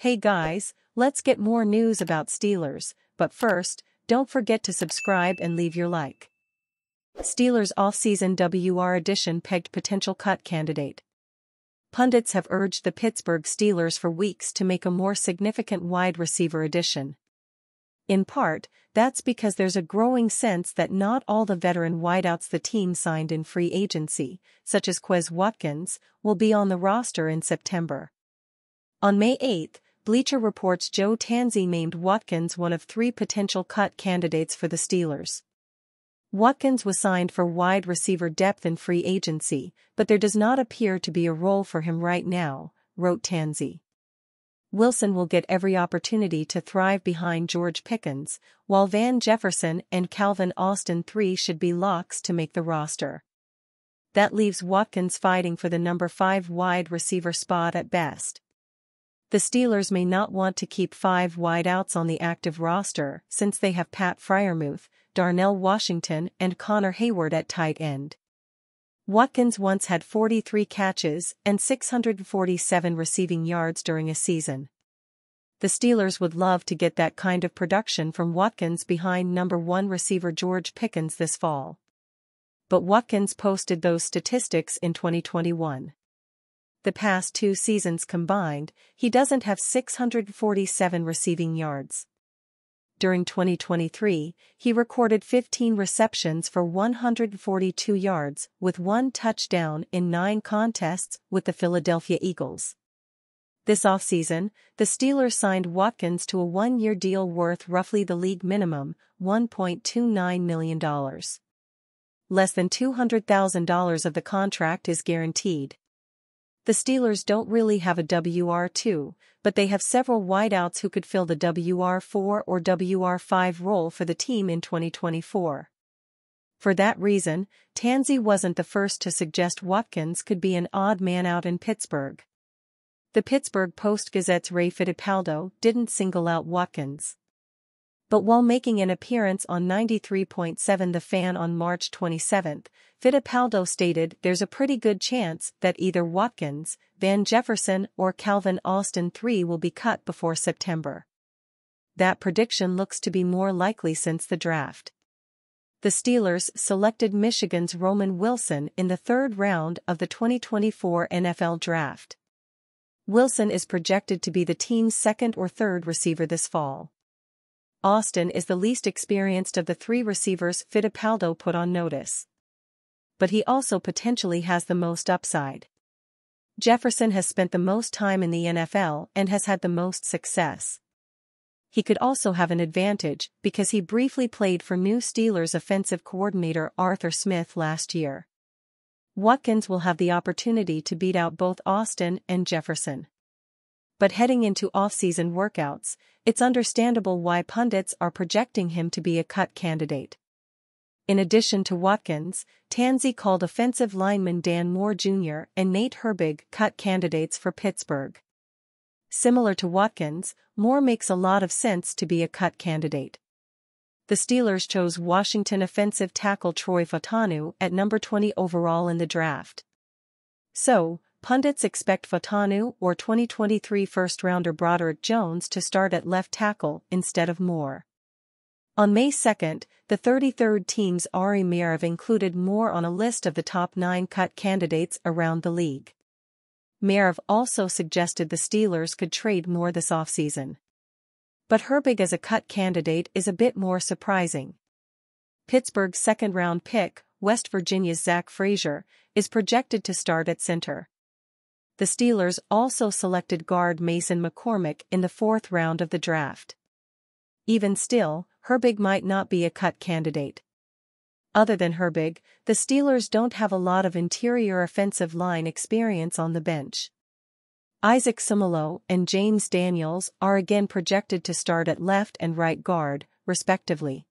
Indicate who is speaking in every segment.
Speaker 1: Hey guys, let's get more news about Steelers, but first, don't forget to subscribe and leave your like. Steelers off-season WR edition pegged potential cut candidate. Pundits have urged the Pittsburgh Steelers for weeks to make a more significant wide receiver addition. In part, that's because there's a growing sense that not all the veteran wideouts the team signed in free agency, such as Quez Watkins, will be on the roster in September. On May 8, Bleacher Report's Joe Tanzi named Watkins one of 3 potential cut candidates for the Steelers. Watkins was signed for wide receiver depth in free agency, but there does not appear to be a role for him right now, wrote Tanzi. Wilson will get every opportunity to thrive behind George Pickens, while Van Jefferson and Calvin Austin III should be locks to make the roster. That leaves Watkins fighting for the number 5 wide receiver spot at best. The Steelers may not want to keep 5 wideouts on the active roster since they have Pat Freiermuth, Darnell Washington and Connor Hayward at tight end. Watkins once had 43 catches and 647 receiving yards during a season. The Steelers would love to get that kind of production from Watkins behind number 1 receiver George Pickens this fall. But Watkins posted those statistics in 2021. The past 2 seasons combined, he doesn't have 647 receiving yards. During 2023, he recorded 15 receptions for 142 yards with 1 touchdown in 9 contests with the Philadelphia Eagles. This offseason, the Steelers signed Watkins to a 1-year deal worth roughly the league minimum, $1.29 million. Less than $200,000 of the contract is guaranteed. The Steelers don't really have a WR2, but they have several wideouts who could fill the WR4 or WR5 role for the team in 2024. For that reason, Tanzi wasn't the first to suggest Watkins could be an odd man out in Pittsburgh. The Pittsburgh Post-Gazette's Ray Fittipaldo didn't single out Watkins. But while making an appearance on 93.7 The Fan on March 27, Fittipaldo stated there's a pretty good chance that either Watkins, Van Jefferson or Calvin Austin III will be cut before September. That prediction looks to be more likely since the draft. The Steelers selected Michigan's Roman Wilson in the 3rd round of the 2024 NFL Draft. Wilson is projected to be the team's 2nd or 3rd receiver this fall. Austin is the least experienced of the 3 receivers Fittipaldo put on notice. But he also potentially has the most upside. Jefferson has spent the most time in the NFL and has had the most success. He could also have an advantage because he briefly played for new Steelers offensive coordinator Arthur Smith last year. Watkins will have the opportunity to beat out both Austin and Jefferson. But heading into off-season workouts, it's understandable why pundits are projecting him to be a cut candidate. In addition to Watkins, Tanzi called offensive lineman Dan Moore Jr. and Nate Herbig cut candidates for Pittsburgh. Similar to Watkins, Moore makes a lot of sense to be a cut candidate. The Steelers chose Washington offensive tackle Troy Fautanu at number 20 overall in the draft. So, pundits expect Fautanu or 2023 first-rounder Broderick Jones to start at left tackle instead of Moore. On May 2, the 33rd team's Ari Meirov included Moore on a list of the top 9 cut candidates around the league. Meirov also suggested the Steelers could trade Moore this offseason. But Herbig as a cut candidate is a bit more surprising. Pittsburgh's 2nd-round pick, West Virginia's Zach Frazier, is projected to start at center. The Steelers also selected guard Mason McCormick in the 4th round of the draft. Even still, Herbig might not be a cut candidate. Other than Herbig, the Steelers don't have a lot of interior offensive line experience on the bench. Isaac Seumalo and James Daniels are again projected to start at left and right guard, respectively.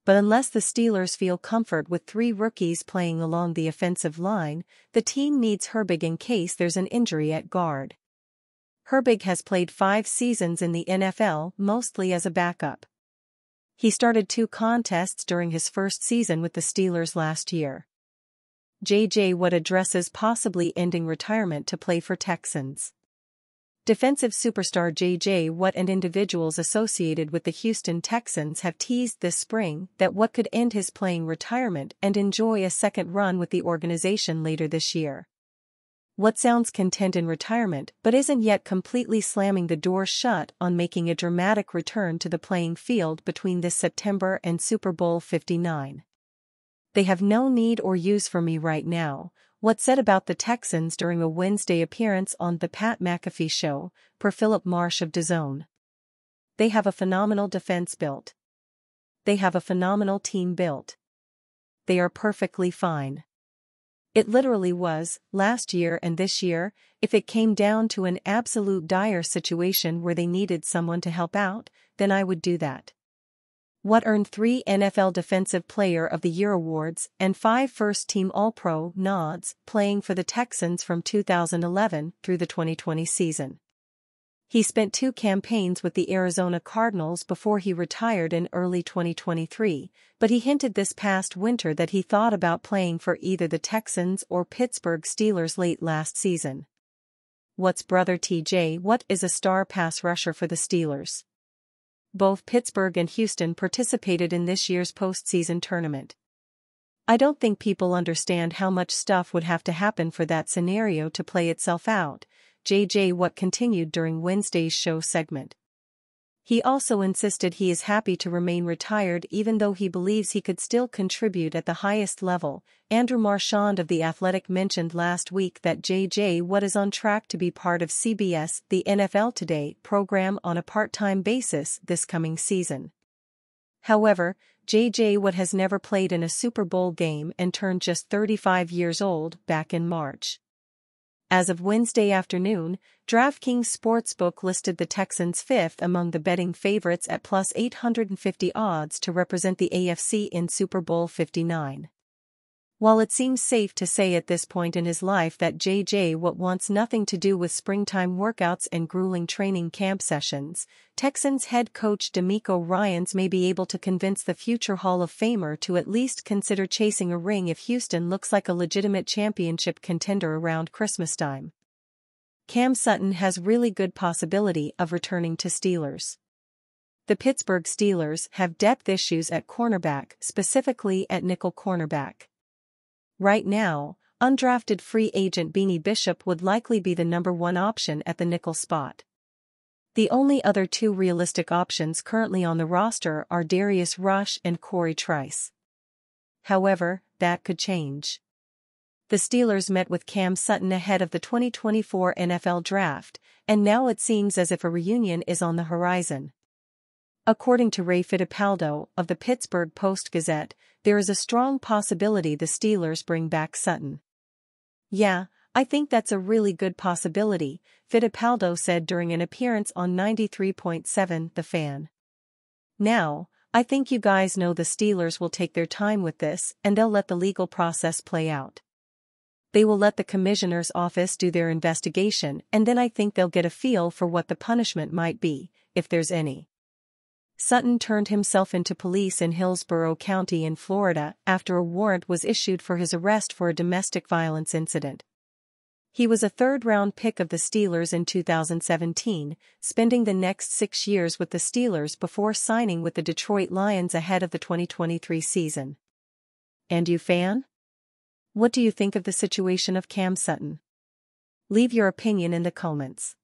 Speaker 1: But unless the Steelers feel comfort with 3 rookies playing along the offensive line, the team needs Herbig in case there's an injury at guard. Herbig has played 5 seasons in the NFL, mostly as a backup. He started 2 contests during his first season with the Steelers last year. J.J. Watt addresses possibly ending retirement to play for Texans. Defensive superstar J.J. Watt and individuals associated with the Houston Texans have teased this spring that Watt could end his playing retirement and enjoy a second run with the organization later this year. Watt sounds content in retirement but isn't yet completely slamming the door shut on making a dramatic return to the playing field between this September and Super Bowl 59. "They have no need or use for me right now," Watt said about the Texans during a Wednesday appearance on The Pat McAfee Show, per Philip Marsh of DAZN. "They have a phenomenal defense built. They have a phenomenal team built. They are perfectly fine. It literally was, last year and this year, if it came down to an absolute dire situation where they needed someone to help out, then I would do that." Watt earned 3 NFL Defensive Player of the Year awards and 5 first-team All-Pro nods playing for the Texans from 2011 through the 2020 season. He spent 2 campaigns with the Arizona Cardinals before he retired in early 2023, but he hinted this past winter that he thought about playing for either the Texans or Pittsburgh Steelers late last season. Watt's brother T.J. Watt is a star pass rusher for the Steelers. Both Pittsburgh and Houston participated in this year's postseason tournament. "I don't think people understand how much stuff would have to happen for that scenario to play itself out," J.J. Watt continued during Wednesday's show segment. He also insisted he is happy to remain retired even though he believes he could still contribute at the highest level. Andrew Marchand of The Athletic mentioned last week that J.J. Watt is on track to be part of CBS The NFL Today program on a part-time basis this coming season. However, J.J. Watt has never played in a Super Bowl game and turned just 35 years old back in March. As of Wednesday afternoon, DraftKings Sportsbook listed the Texans 5th among the betting favorites at plus 850 odds to represent the AFC in Super Bowl 59. While it seems safe to say at this point in his life that J.J. Watt wants nothing to do with springtime workouts and grueling training camp sessions, Texans head coach DeMeco Ryans may be able to convince the future Hall of Famer to at least consider chasing a ring if Houston looks like a legitimate championship contender around Christmas time. Cam Sutton has really good possibility of returning to Steelers. The Pittsburgh Steelers have depth issues at cornerback, specifically at nickel cornerback. Right now, undrafted free agent Beanie Bishop would likely be the number 1 option at the nickel spot. The only other 2 realistic options currently on the roster are Darius Rush and Corey Trice. However, that could change. The Steelers met with Cam Sutton ahead of the 2024 NFL Draft, and now it seems as if a reunion is on the horizon. According to Ray Fittipaldo of the Pittsburgh Post-Gazette, there is a strong possibility the Steelers bring back Sutton. "Yeah, I think that's a really good possibility," Fittipaldo said during an appearance on 93.7 The Fan. "Now, I think you guys know the Steelers will take their time with this and they'll let the legal process play out. They will let the commissioner's office do their investigation and then I think they'll get a feel for what the punishment might be, if there's any." Sutton turned himself into police in Hillsborough County in Florida after a warrant was issued for his arrest for a domestic violence incident. He was a third-round pick of the Steelers in 2017, spending the next 6 years with the Steelers before signing with the Detroit Lions ahead of the 2023 season. And you, fan? What do you think of the situation of Cam Sutton? Leave your opinion in the comments.